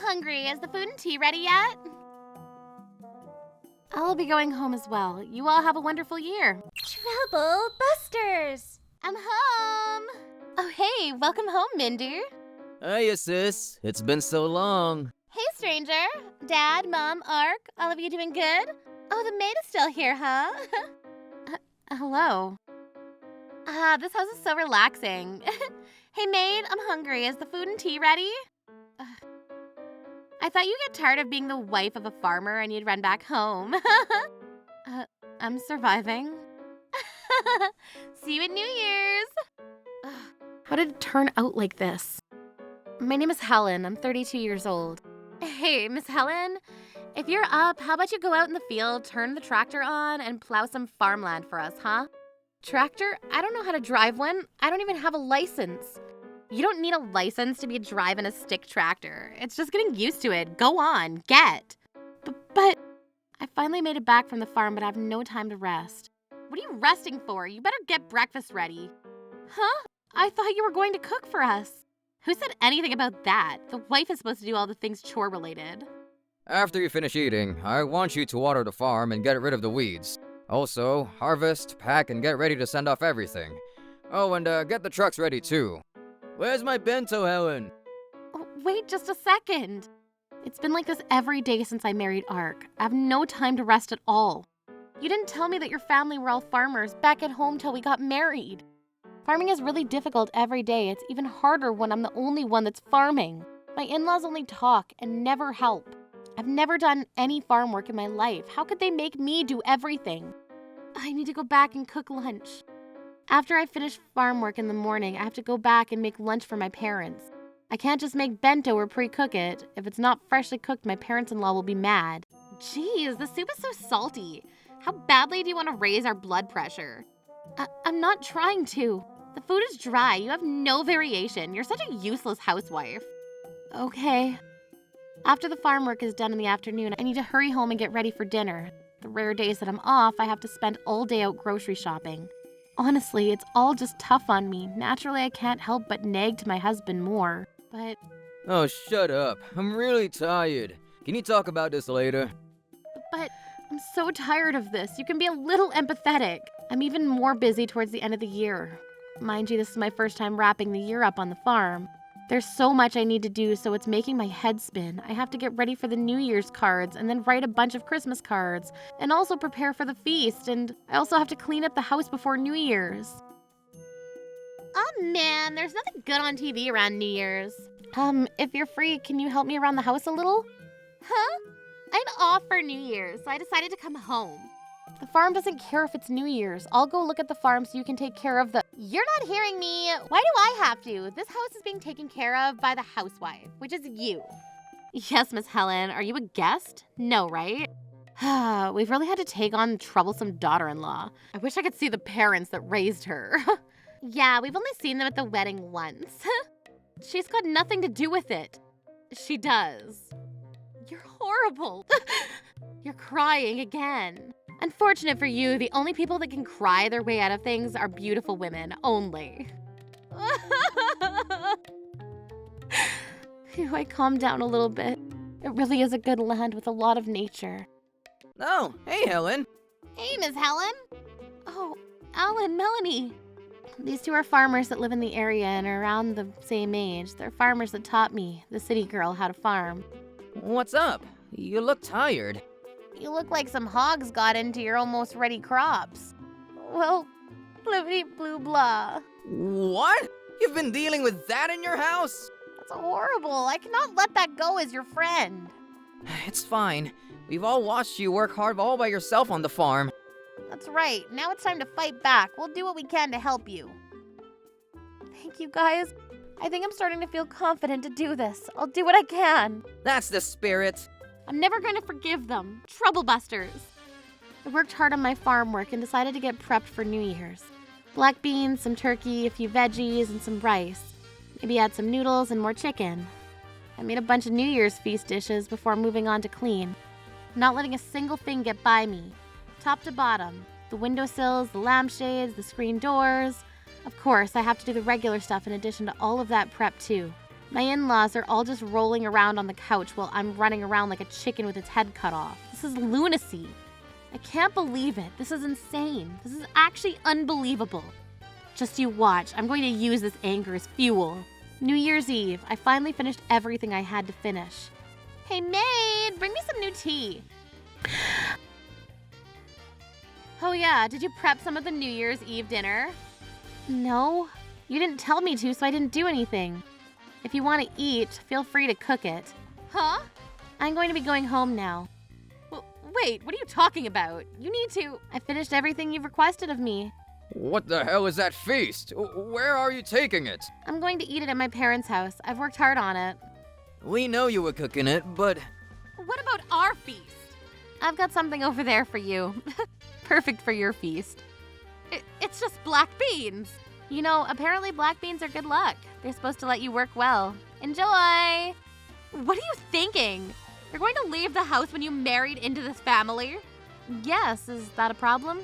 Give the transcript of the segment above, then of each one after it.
hungry. Is the food and tea ready yet? I'll be going home as well. You all have a wonderful year. Trouble Busters! I'm home. Oh, hey, welcome home, Minder. Hiya, sis. It's been so long. Hey, stranger. Dad, Mom, Ark, all of you doing good? Oh, the maid is still here, huh? Hello. This house is so relaxing. Hey, maid, I'm hungry. Is the food and tea ready? I thought you'd get tired of being the wife of a farmer and you'd run back home. I'm surviving. See you at New Year's. How did it turn out like this? My name is Helen. I'm 32 years old. Hey, Miss Helen, if you're up, how about you go out in the field, turn the tractor on, and plow some farmland for us, huh? Tractor? I don't know how to drive one. I don't even have a license. You don't need a license to be driving a stick tractor. It's just getting used to it. Go on, get. But I finally made it back from the farm, but I have no time to rest. What are you resting for? You better get breakfast ready. Huh? I thought you were going to cook for us. Who said anything about that? The wife is supposed to do all the things chore-related. After you finish eating, I want you to water the farm and get rid of the weeds. Also, harvest, pack, and get ready to send off everything. Oh, and get the trucks ready too. Where's my bento, Helen? Oh, wait just a second. It's been like this every day since I married Ark. I have no time to rest at all. You didn't tell me that your family were all farmers back at home till we got married. Farming is really difficult every day. It's even harder when I'm the only one that's farming. My in-laws only talk and never help. I've never done any farm work in my life. How could they make me do everything? I need to go back and cook lunch. After I finish farm work in the morning, I have to go back and make lunch for my parents. I can't just make bento or pre-cook it. If it's not freshly cooked, my parents-in-law will be mad. Jeez, the soup is so salty. How badly do you want to raise our blood pressure? I'm not trying to. The food is dry. You have no variation. You're such a useless housewife. Okay. After the farm work is done in the afternoon, I need to hurry home and get ready for dinner. The rare days that I'm off, I have to spend all day out grocery shopping. Honestly, it's all just tough on me. Naturally, I can't help but nag to my husband more, but... Oh, shut up. I'm really tired. Can you talk about this later? But I'm so tired of this. You can be a little empathetic. I'm even more busy towards the end of the year. Mind you, this is my first time wrapping the year up on the farm. There's so much I need to do, so it's making my head spin. I have to get ready for the New Year's cards and then write a bunch of Christmas cards and also prepare for the feast, and I also have to clean up the house before New Year's. Oh man, there's nothing good on TV around New Year's. If you're free, can you help me around the house a little? Huh? I'm off for New Year's, so I decided to come home. The farm doesn't care if it's New Year's. I'll go look at the farm so you can take care of the... You're not hearing me. Why do I have to? This house is being taken care of by the housewife, which is you. Yes, Miss Helen. Are you a guest? No, right? We've really had to take on a troublesome daughter-in-law. I wish I could see the parents that raised her. Yeah, we've only seen them at the wedding once. She's got nothing to do with it. She does. You're horrible. You're crying again. Unfortunate for you, the only people that can cry their way out of things are beautiful women only. Phew, I calmed down a little bit. It really is a good land with a lot of nature. Oh, hey, Helen. Hey, Miss Helen. Oh, Alan, Melanie. These two are farmers that live in the area and are around the same age. They're farmers that taught me, the city girl, how to farm. What's up? You look tired. You look like some hogs got into your almost ready crops. Well, blibbity-blue-blah. What? You've been dealing with that in your house? That's horrible. I cannot let that go as your friend. It's fine. We've all watched you work hard all by yourself on the farm. That's right. Now it's time to fight back. We'll do what we can to help you. Thank you, guys. I think I'm starting to feel confident to do this. I'll do what I can. That's the spirit. I'm never going to forgive them. Troublebusters. I worked hard on my farm work and decided to get prepped for New Year's. Black beans, some turkey, a few veggies, and some rice. Maybe add some noodles and more chicken. I made a bunch of New Year's feast dishes before moving on to clean. Not letting a single thing get by me. Top to bottom. The windowsills, the lampshades, the screen doors. Of course, I have to do the regular stuff in addition to all of that prep too. My in-laws are all just rolling around on the couch while I'm running around like a chicken with its head cut off. This is lunacy. I can't believe it. This is insane. This is actually unbelievable. Just you watch. I'm going to use this anger as fuel. New Year's Eve. I finally finished everything I had to finish. Hey, maid, bring me some new tea. Oh yeah, did you prep some of the New Year's Eve dinner? No. You didn't tell me to, so I didn't do anything. If you want to eat, feel free to cook it. Huh? I'm going to be going home now. Wait, what are you talking about? You need to... I finished everything you've requested of me. What the hell is that feast? Where are you taking it? I'm going to eat it at my parents' house. I've worked hard on it. We know you were cooking it, but... What about our feast? I've got something over there for you. Perfect for your feast. It's just black beans. You know, apparently black beans are good luck. They're supposed to let you work well. Enjoy! What are you thinking? You're going to leave the house when you married into this family? Yes, is that a problem?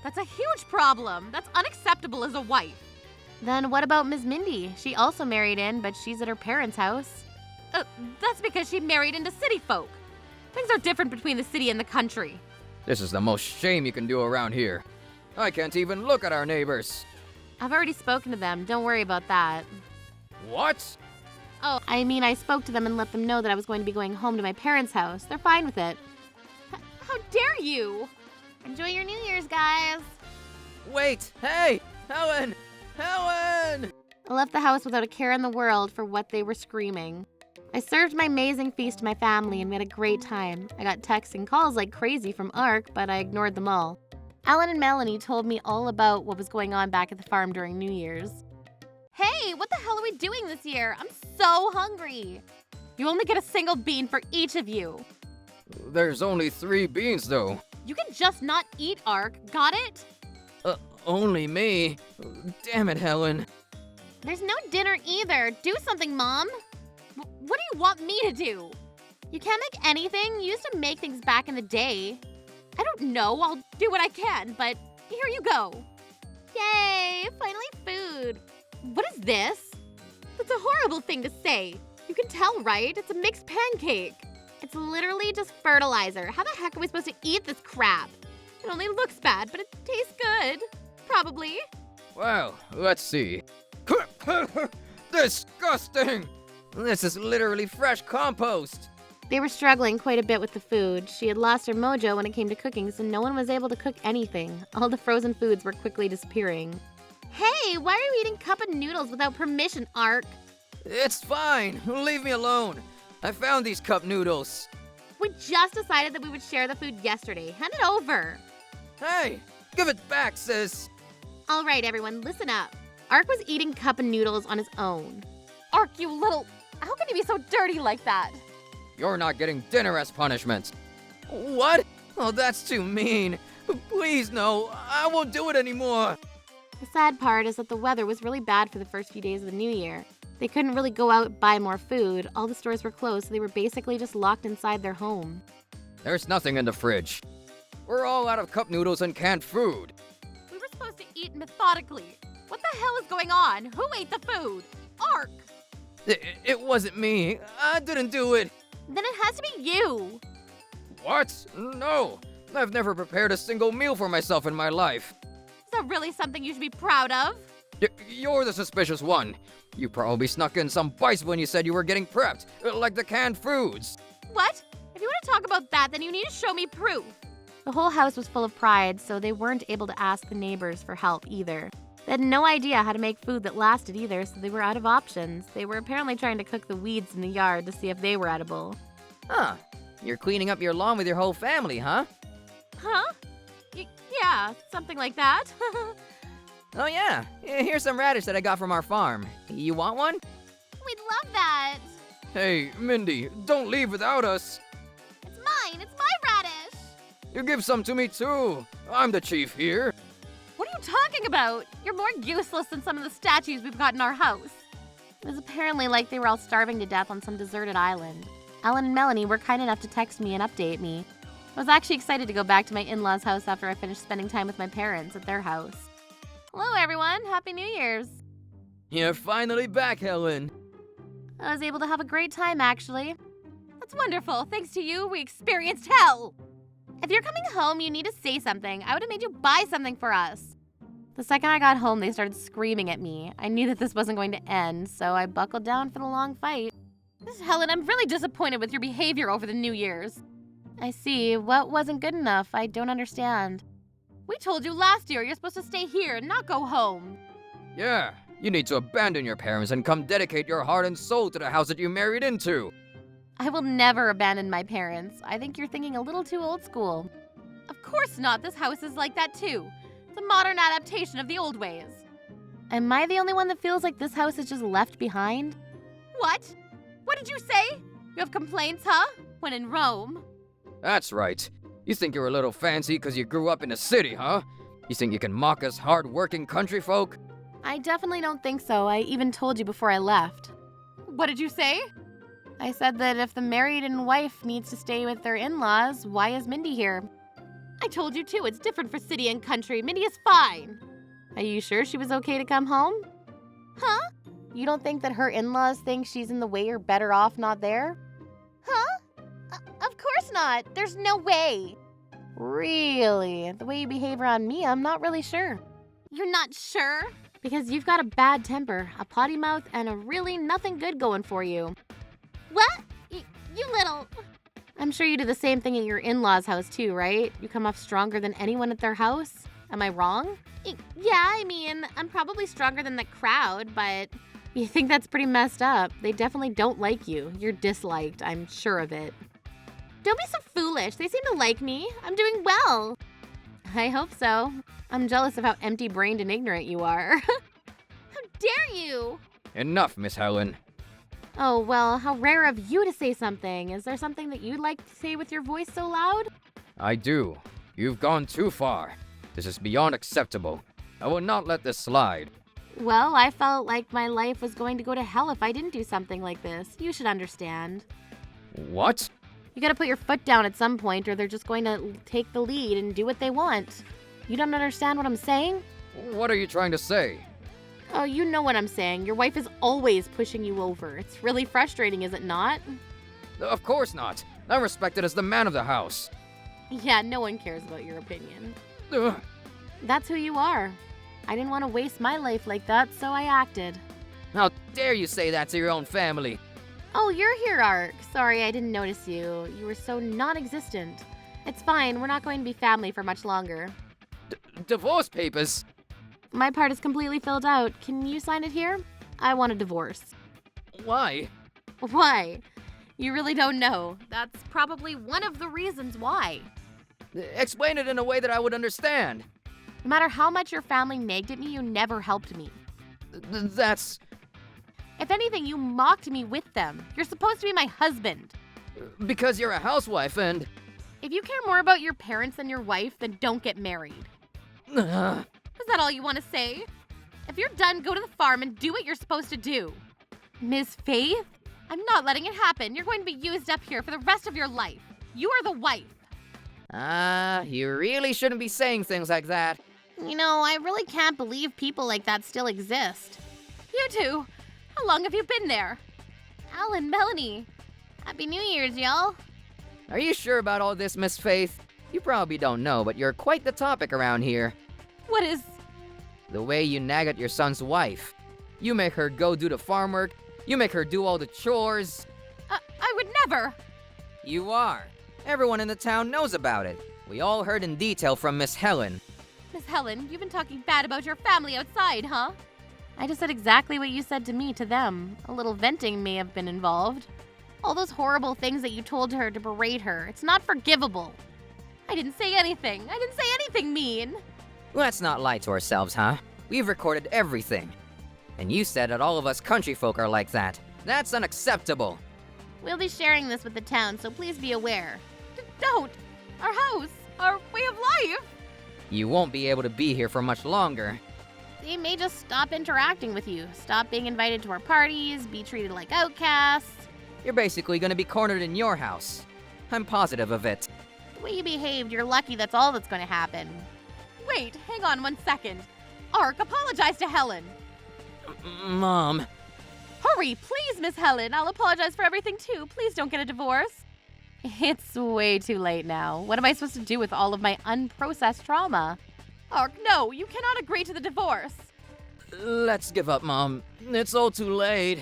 That's a huge problem. That's unacceptable as a wife. Then what about Ms. Mindy? She also married in, but she's at her parents' house. That's because she married into city folk. Things are different between the city and the country. This is the most shame you can do around here. I can't even look at our neighbors. I've already spoken to them. Don't worry about that. What? Oh, I mean, I spoke to them and let them know that I was going to be going home to my parents' house. They're fine with it. How dare you? Enjoy your New Year's, guys. Wait, hey, Helen! Helen! I left the house without a care in the world for what they were screaming. I served my amazing feast to my family and we had a great time. I got texts and calls like crazy from Ark, but I ignored them all. Helen and Melanie told me all about what was going on back at the farm during New Year's. Hey, what the hell are we doing this year? I'm so hungry. You only get a single bean for each of you. There's only 3 beans, though. You can just not eat, Ark. Got it? Only me? Damn it, Helen. There's no dinner either. Do something, Mom. What do you want me to do? You can't make anything? You used to make things back in the day. I don't know. I'll do what I can, but here you go. Yay! Finally food. What is this? That's a horrible thing to say. You can tell, right? It's a mixed pancake. It's literally just fertilizer. How the heck are we supposed to eat this crap? It only looks bad, but it tastes good. Probably. Well, let's see. Disgusting! This is literally fresh compost. They were struggling quite a bit with the food. She had lost her mojo when it came to cooking, so no one was able to cook anything. All the frozen foods were quickly disappearing. Hey, why are you eating cup of noodles without permission, Ark? It's fine. Leave me alone. I found these cup noodles. We just decided that we would share the food yesterday. Hand it over. Hey, give it back, sis. All right, everyone, listen up. Ark was eating cup of noodles on his own. Ark, you little... How can you be so dirty like that? You're not getting dinner as punishment. What? Oh, that's too mean. Please, no. I won't do it anymore. The sad part is that the weather was really bad for the first few days of the new year. They couldn't really go out and buy more food. All the stores were closed, so they were basically just locked inside their home. There's nothing in the fridge. We're all out of cup noodles and canned food. We were supposed to eat methodically. What the hell is going on? Who ate the food? Ark! It wasn't me. I didn't do it. Then it has to be you. What? No. I've never prepared a single meal for myself in my life. Is that really something you should be proud of? You're the suspicious one. You probably snuck in some bites when you said you were getting prepped, like the canned foods. What? If you want to talk about that, then you need to show me proof. The whole house was full of pride, so they weren't able to ask the neighbors for help either. They had no idea how to make food that lasted either, so they were out of options. They were apparently trying to cook the weeds in the yard to see if they were edible. Huh. You're cleaning up your lawn with your whole family, huh? Huh? Yeah, something like that. Oh yeah, here's some radish that I got from our farm. You want one? We'd love that. Hey, Mindy, don't leave without us. It's mine. It's my radish. You give some to me too. I'm the chief here. What are you talking about? You're more useless than some of the statues we've got in our house. It was apparently like they were all starving to death on some deserted island. Helen and Melanie were kind enough to text me and update me. I was actually excited to go back to my in-laws' house after I finished spending time with my parents at their house. Hello, everyone. Happy New Year's. You're finally back, Helen. I was able to have a great time, actually. That's wonderful. Thanks to you, we experienced hell. If you're coming home, you need to say something. I would have made you buy something for us. The second I got home, they started screaming at me. I knew that this wasn't going to end, so I buckled down for the long fight. Helen, I'm really disappointed with your behavior over the New Year's. I see. What wasn't good enough? I don't understand. We told you last year you're supposed to stay here and not go home. Yeah, you need to abandon your parents and come dedicate your heart and soul to the house that you married into. I will never abandon my parents. I think you're thinking a little too old school. Of course not. This house is like that too. It's a modern adaptation of the old ways. Am I the only one that feels like this house is just left behind? What? What did you say? You have complaints, huh? When in Rome. That's right. You think you're a little fancy because you grew up in the city, huh? You think you can mock us hard-working country folk? I definitely don't think so. I even told you before I left. What did you say? I said that if the married and wife needs to stay with their in-laws, why is Mindy here? I told you too, it's different for city and country. Mindy is fine. Are you sure she was okay to come home? Huh? You don't think that her in-laws think she's in the way or better off not there? Huh? Of course not. There's no way. Really? The way you behave around me, I'm not really sure. You're not sure? Because you've got a bad temper, a potty mouth, and a really nothing good going for you. What? You little... I'm sure you do the same thing at your in-laws' house too, right? You come off stronger than anyone at their house? Am I wrong? Yeah, I mean, I'm probably stronger than the crowd, but... You think that's pretty messed up. They definitely don't like you. You're disliked, I'm sure of it. Don't be so foolish. They seem to like me. I'm doing well. I hope so. I'm jealous of how empty-brained and ignorant you are. How dare you? Enough, Miss Helen. Oh, well, how rare of you to say something. Is there something that you'd like to say with your voice so loud? I do. You've gone too far. This is beyond acceptable. I will not let this slide. Well, I felt like my life was going to go to hell if I didn't do something like this. You should understand. What? You gotta put your foot down at some point or they're just going to take the lead and do what they want. You don't understand what I'm saying? What are you trying to say? Oh, you know what I'm saying. Your wife is always pushing you over. It's really frustrating, is it not? Of course not. I'm respected as the man of the house. Yeah, no one cares about your opinion. Ugh. That's who you are. I didn't want to waste my life like that, so I acted. How dare you say that to your own family? Oh, you're here, Ark. Sorry, I didn't notice you. You were so non-existent. It's fine. We're not going to be family for much longer. Divorce papers? My part is completely filled out. Can you sign it here? I want a divorce. Why? Why? You really don't know. That's probably one of the reasons why. Explain it in a way that I would understand. No matter how much your family nagged at me, you never helped me. That's... If anything, you mocked me with them. You're supposed to be my husband. Because you're a housewife and... If you care more about your parents than your wife, then don't get married. Is that all you want to say? If you're done, go to the farm and do what you're supposed to do. Ms. Faith? I'm not letting it happen. You're going to be used up here for the rest of your life. You are the wife. You really shouldn't be saying things like that. You know, I really can't believe people like that still exist. You too. How long have you been there? Alan, Melanie. Happy New Year's, y'all. Are you sure about all this, Miss Faith? You probably don't know, but you're quite the topic around here. What is... The way you nag at your son's wife. You make her go do the farm work. You make her do all the chores. I would never. You are. Everyone in the town knows about it. We all heard in detail from Miss Helen. Miss Helen, you've been talking bad about your family outside, huh? I just said exactly what you said to me to them. A little venting may have been involved. All those horrible things that you told her to berate her. It's not forgivable. I didn't say anything. I didn't say anything mean. Let's not lie to ourselves, huh? We've recorded everything. And you said that all of us country folk are like that. That's unacceptable. We'll be sharing this with the town, so please be aware. Don't! Our house! Our way of life! You won't be able to be here for much longer. They may just stop interacting with you, stop being invited to our parties, be treated like outcasts. You're basically gonna be cornered in your house. I'm positive of it. The way you behaved, you're lucky that's all that's gonna happen. Wait, hang on 1 second. Ark, apologize to Helen. Mom. Hurry, please, Miss Helen. I'll apologize for everything, too. Please don't get a divorce. It's way too late now. What am I supposed to do with all of my unprocessed trauma? Ark, no, you cannot agree to the divorce. Let's give up, Mom. It's all too late.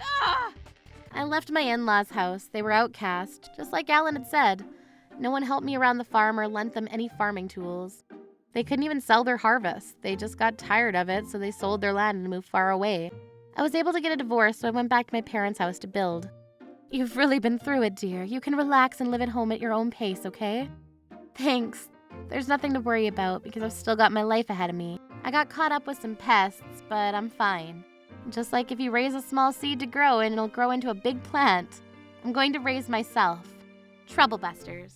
Ah! I left my in-laws' house. They were outcast, just like Alan had said. No one helped me around the farm or lent them any farming tools. They couldn't even sell their harvest. They just got tired of it, so they sold their land and moved far away. I was able to get a divorce, so I went back to my parents' house to build. You've really been through it, dear. You can relax and live at home at your own pace, okay? Thanks. There's nothing to worry about because I've still got my life ahead of me. I got caught up with some pests, but I'm fine. Just like if you raise a small seed to grow and it'll grow into a big plant, I'm going to raise myself. Troublebusters.